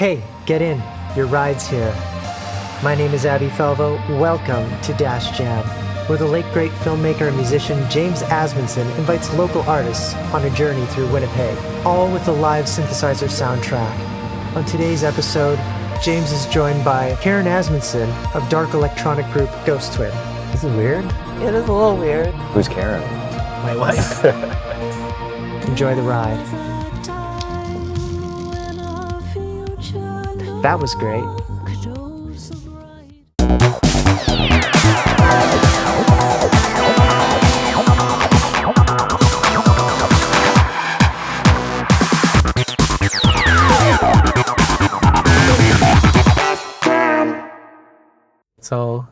Hey, get in. Your ride's here. My name is Abby Falvo. Welcome to Dash Jam, where the late great filmmaker and musician Jaimz Asmundson invites local artists on a journey through Winnipeg, all with a live synthesizer soundtrack. On today's episode, Jaimz is joined by Karen Asmundson of dark electronic group Ghost Twin. This is weird. It is a little weird. Who's Karen? My wife. Enjoy the ride. That was great. So,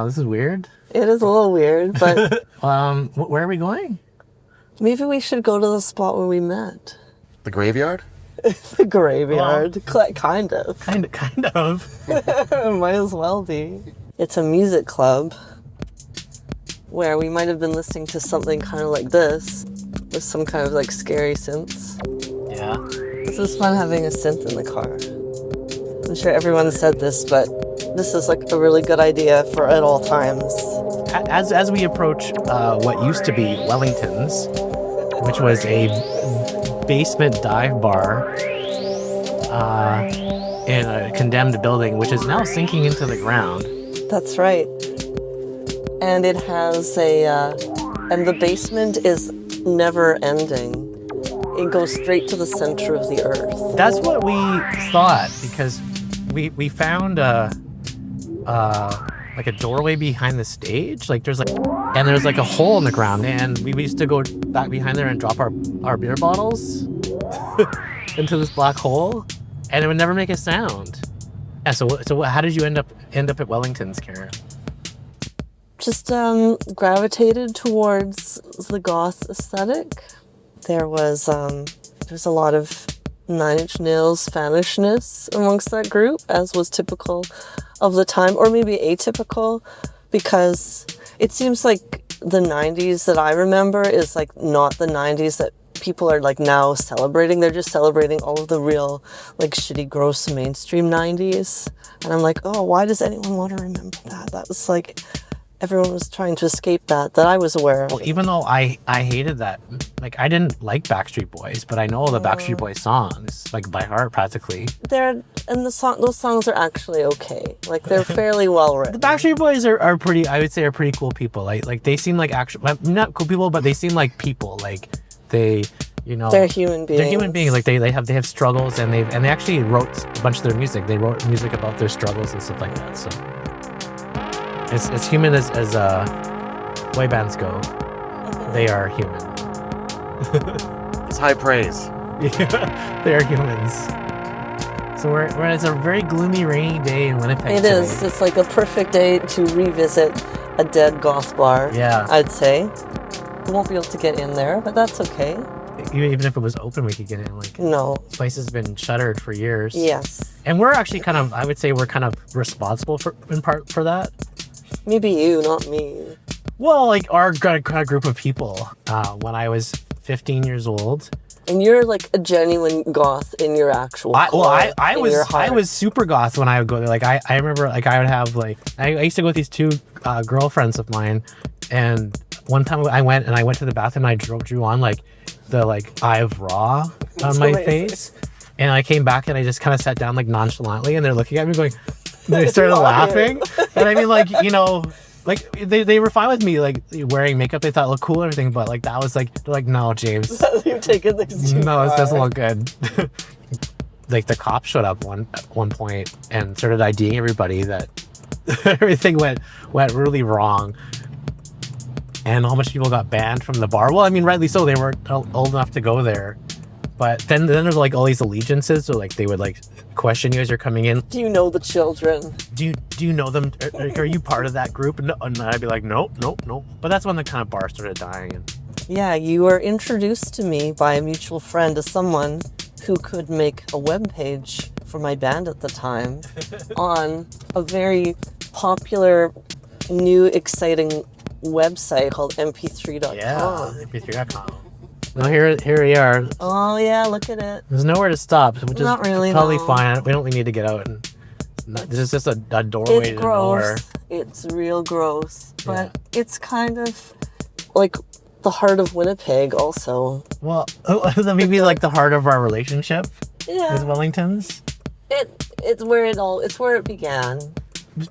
this is weird. It is a little weird, but Where are we going? maybe we should go to the spot where we met. The graveyard? The graveyard. Kind of. Kind of. Might as well be. It's a music club where we might have been listening to something kind of like this with some kind of like scary synths. Yeah. This is fun having a synth in the car. I'm sure everyone said this, but this is like a really good idea for at all times. As we approach what used to be Wellington's, which was a basement dive bar in a condemned building, which is now sinking into the ground. That's right. And it has and the basement is never ending. It goes straight to the center of the earth. That's what we thought, because we found like a doorway behind the stage. Like there's a hole in the ground, and we used to go back behind there and drop our beer bottles into this black hole, and it would never make a sound. Yeah. So how did you end up at Wellington's, Karen? Just gravitated towards the goth aesthetic. There was there's a lot of Nine Inch Nails fanishness amongst that group, as was typical of the time, or maybe atypical, because it seems like the 90s that I remember is like not the 90s that people are like now celebrating. They're just celebrating all of the real like shitty, gross mainstream 90s. And I'm like, oh, why does anyone want to remember that? That was like, everyone was trying to escape that I was aware of. Well, even though I hated that, like I didn't like Backstreet Boys, but I know the Backstreet Boys songs like by heart practically. Those songs are actually okay. Like they're fairly well written. The Backstreet Boys are pretty. I would say are pretty cool people. Like they seem like actual, not cool people, but they seem like people. Like they, they're human beings. They're human beings. Like they have struggles, and they actually wrote a bunch of their music. They wrote music about their struggles and stuff like that. So. As human as boy bands go, they are human. It's high praise. Yeah, they are humans. So it's a very gloomy, rainy day in Winnipeg. It is. It's like a perfect day to revisit a dead goth bar. Yeah, I'd say. We won't be able to get in there, but that's okay. Even if it was open, we could get in. Like no, this place has been shuttered for years. Yes, and we're actually I would say we're kind of responsible in part for that. Maybe you, not me. Well, like our group of people, when I was 15 years old. And you're like a genuine goth in your actual I was super goth when I would go there. Like I remember like I would have like, I used to go with these two girlfriends of mine. And one time I went to the bathroom and I drew on like the like Eye of Ra on my face. And I came back and I just kind of sat down like nonchalantly, and they're looking at me going, they started laughing. And I mean, like, like they were fine with me like wearing makeup. They thought it looked cool and everything, but like that was like, they're like, no, James. You've taken this too No, far. it doesn't look good. Like the cops showed up at one point and started IDing everybody. That everything went really wrong. And a whole bunch of people got banned from the bar. Well, I mean, rightly so. They weren't old enough to go there. But then there's like all these allegiances, so like they would like question you as you're coming in. Do you know the children? Do you know them? Are you part of that group? No, and I'd be like, nope. But that's when the kind of bar started dying. And yeah, you were introduced to me by a mutual friend as someone who could make a web page for my band at the time on a very popular, new, exciting website called mp3.com. Yeah, mp3.com. Well, here we are. Oh yeah, look at it. There's nowhere to stop, which is Not really, totally no. fine. We don't really need to get out. And this is just a doorway It's to nowhere. gross. It's real gross. But it's kind of like the heart of Winnipeg also. Well, maybe like the heart of our relationship Yeah. with Wellingtons. It's where it began.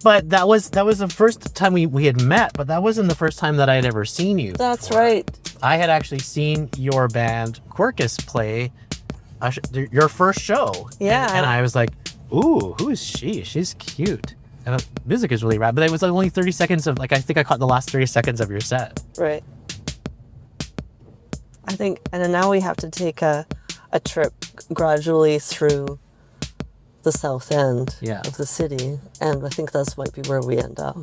But that was the first time we had met, but that wasn't the first time that I had ever seen you. That's right. I had actually seen your band Quirkus play your first show. Yeah. And I was like, ooh, who is she? She's cute. And the music is really rad. But it was like only 30 seconds of, like, I think I caught the last 30 seconds of your set. Right. I think, and then now we have to take a trip gradually through the south end of the city. And I think that's might be where we end up.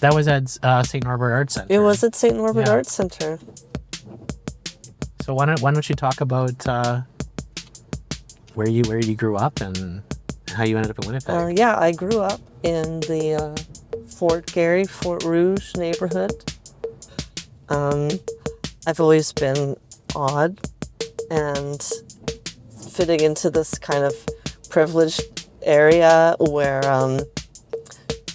That was at St. Norbert Arts Center. It was at St. Norbert Arts Center. So why don't you talk about where you grew up and how you ended up in Winnipeg? Yeah, I grew up in the Fort Rouge neighborhood. I've always been odd and fitting into this kind of privileged area where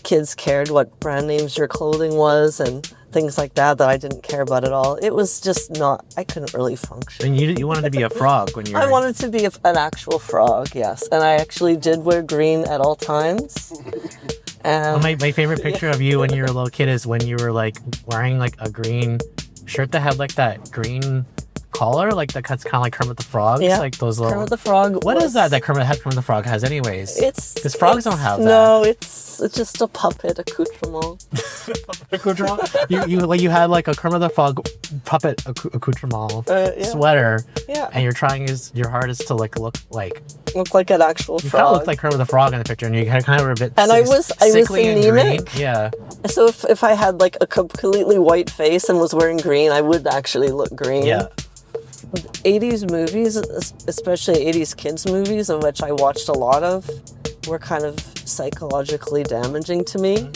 kids cared what brand names your clothing was and things like that I didn't care about at all. It was just not, I couldn't really function. And you wanted to be a frog when you were... I wanted to be an actual frog, yes. And I actually did wear green at all times. Well, my favorite picture of you when you were a little kid is when you were like wearing like a green shirt that had like that green collar, like that's kind of like Kermit the Frog. Yeah, like those little... Kermit the Frog. What is that Kermit the Frog has anyways? Because frogs don't have that. No, it's just a puppet accoutrement. you had like a Kermit the Frog puppet accoutrement sweater, and you're trying your hardest to like look like an actual frog. You kind of looked like Kermit the Frog in the picture, and you kind of were a bit I was anemic. Yeah. So if I had like a completely white face and was wearing green, I would actually look green. Yeah. 80s movies, especially 80s kids movies, of which I watched a lot of, were kind of psychologically damaging to me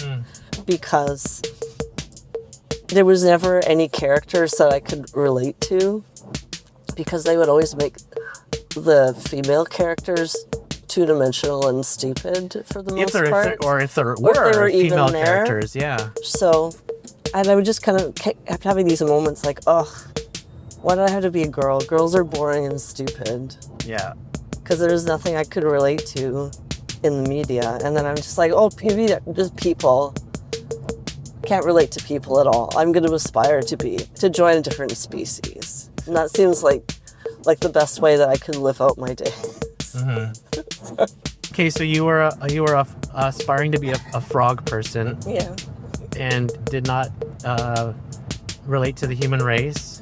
because there was never any characters that I could relate to, because they would always make the female characters two-dimensional and stupid for the most part. If there were female characters, yeah. So, and I would just kind of kept having these moments like, ugh, why do I have to be a girl? Girls are boring and stupid. Yeah. Because there's nothing I could relate to in the media. And then I'm just like, oh, maybe just people. Can't relate to people at all. I'm going to aspire to join a different species. And that seems like the best way that I could live out my days. Mm-hmm. Okay, so you were aspiring to be a frog person. Yeah. And did not relate to the human race.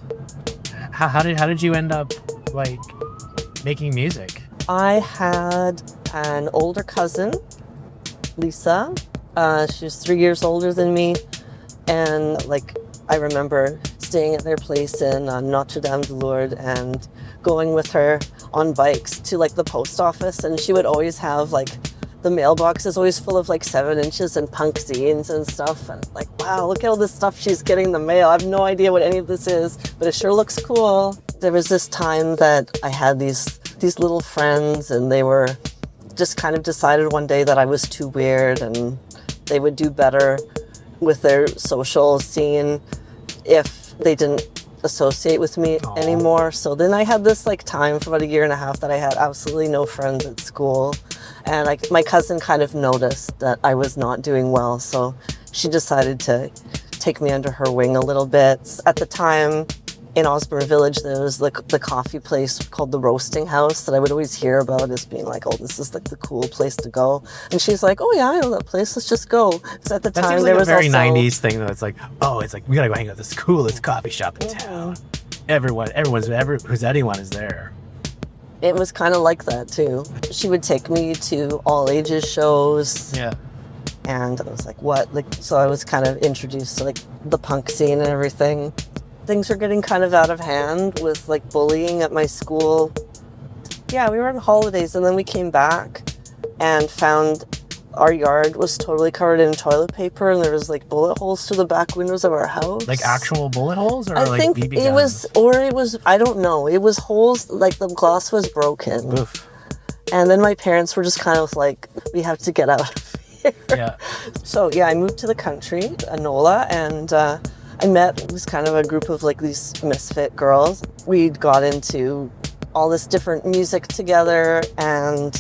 How did you end up like making music? I had an older cousin, Lisa. She was 3 years older than me, and like I remember staying at their place in Notre Dame de Lourdes and going with her on bikes to like the post office, and she would always have like the mailbox is always full of like 7 inches and punk zines and stuff, and like, wow, look at all this stuff she's getting in the mail. I have no idea what any of this is, but it sure looks cool. There was this time that I had these little friends, and they were just kind of decided one day that I was too weird and they would do better with their social scene if they didn't associate with me anymore. So then I had this like time for about 1.5 years that I had absolutely no friends at school. And my cousin kind of noticed that I was not doing well, so she decided to take me under her wing a little bit. At the time, in Osborne Village, there was the coffee place called the Roasting House that I would always hear about as being like, oh, this is like the cool place to go. And she's like, oh yeah, I know that place, let's just go. Because at the time, seems like there a was very also 90s thing, though. It's like, we gotta go hang out at this coolest coffee shop in town. Anyone is there. It was kind of like that too. She would take me to all ages shows. Yeah. And I was like, what? So I was kind of introduced to like the punk scene and everything. Things were getting kind of out of hand with like bullying at my school. Yeah, we were on holidays, and then we came back and found our yard was totally covered in toilet paper, and there was like bullet holes through the back windows of our house. Like actual bullet holes, or I like think BB it guns? was, I don't know. It was holes, like the glass was broken. Oof. And then my parents were just kind of like, we have to get out of here. Yeah. So yeah, I moved to the country, Anola, and I met, it was kind of a group of like these misfit girls. We got into all this different music together, and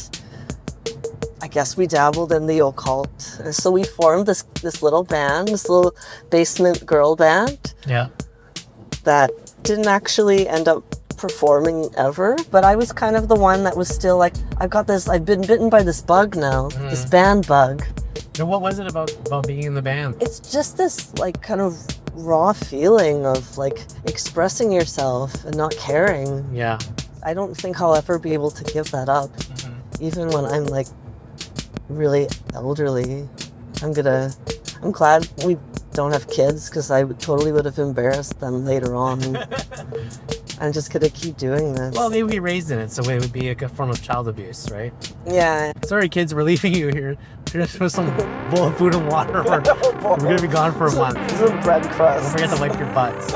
I guess we dabbled in the occult. And so we formed this little band, this little basement girl band. Yeah. That didn't actually end up performing ever, but I was kind of the one that was still like, I've been bitten by this bug now, this band bug. And what was it about being in the band? It's just this like kind of raw feeling of like expressing yourself and not caring. Yeah. I don't think I'll ever be able to give that up. Even when I'm like really elderly. I'm glad we don't have kids, because I totally would have embarrassed them later on. I'm just gonna keep doing this. Well, they would be raised in it, so it would be like a form of child abuse, right? Yeah. Sorry, kids, we're leaving you here. Just with some bowl of food and water. We're gonna be gone for a month. Some bread crust. Don't forget to wipe your butts.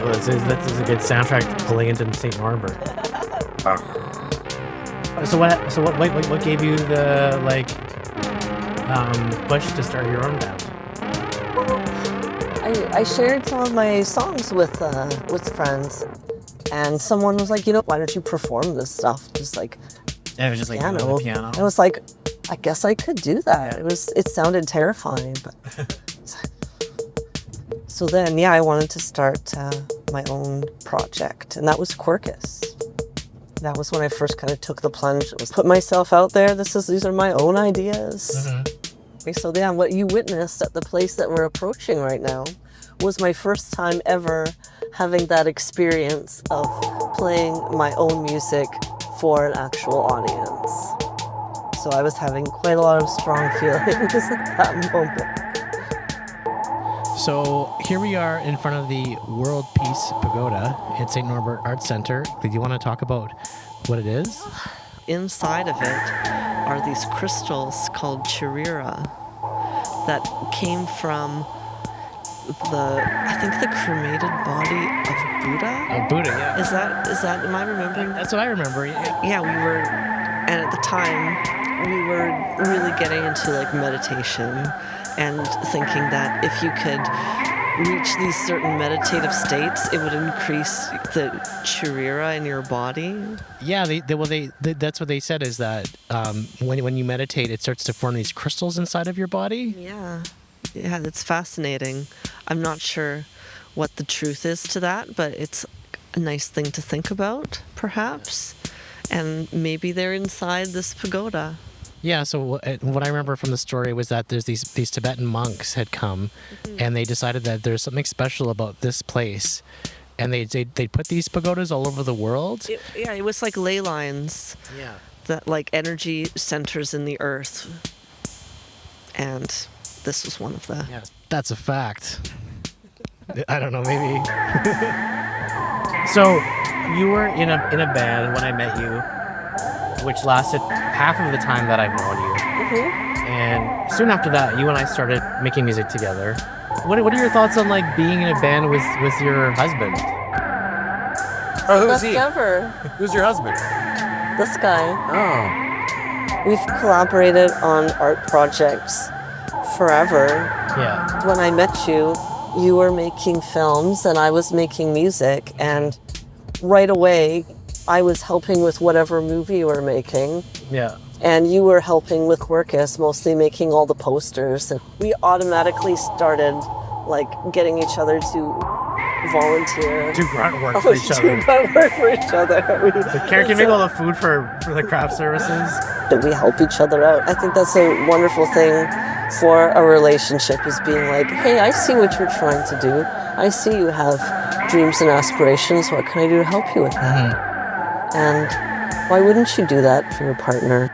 Oh, this is a good soundtrack to pulling into St. Norbert. So what gave you the push to start your own band? I shared some of my songs with friends, and someone was like, why don't you perform this stuff? Just like It was just like piano. the piano. I was like, I guess I could do that. It sounded terrifying, but so then I wanted to start my own project, and that was Quirkus. That was when I first kind of took the plunge. It was put myself out there. These are my own ideas. So what you witnessed at the place that we're approaching right now was my first time ever having that experience of playing my own music for an actual audience. So I was having quite a lot of strong feelings at that moment. So here we are in front of the World Peace Pagoda at St. Norbert Arts Center. Do you want to talk about what it is? Inside of it are these crystals called chirira that came from I think the cremated body of Buddha. Oh, Buddha, yeah. Is that, am I remembering? That's what I remember. Yeah, and at the time, we were really getting into like meditation and thinking that if you could reach these certain meditative states, it would increase the chirira in your body. Yeah, that's what they said, is that when you meditate, it starts to form these crystals inside of your body. Yeah, it's fascinating. I'm not sure what the truth is to that, but it's a nice thing to think about, perhaps. And maybe they're inside this pagoda. Yeah, so what I remember from the story was that there's these Tibetan monks had come, and they decided that there's something special about this place, and they put these pagodas all over the world. It was like ley lines. Yeah. That like energy centers in the earth, and this was one of the. Yeah, that's a fact. I don't know, maybe. So you were in a band when I met you, which lasted half of the time that I've known you. And soon after that, you and I started making music together. What are your thoughts on like being in a band with your husband? Oh, who's Best he? ever. Who's your husband? This guy. Oh. We've collaborated on art projects forever. Yeah. When I met you, you were making films and I was making music, and right away I was helping with whatever movie you were making. Yeah. And you were helping with Quirkus, mostly making all the posters. And we automatically started like getting each other to volunteer. Do grunt work for each other. Do grunt work for each other. Karen, can you make all the food for the craft services? That we help each other out. I think that's a wonderful thing for a relationship, is being like, hey, I see what you're trying to do. I see you have dreams and aspirations. What can I do to help you with that? And why wouldn't you do that for your partner?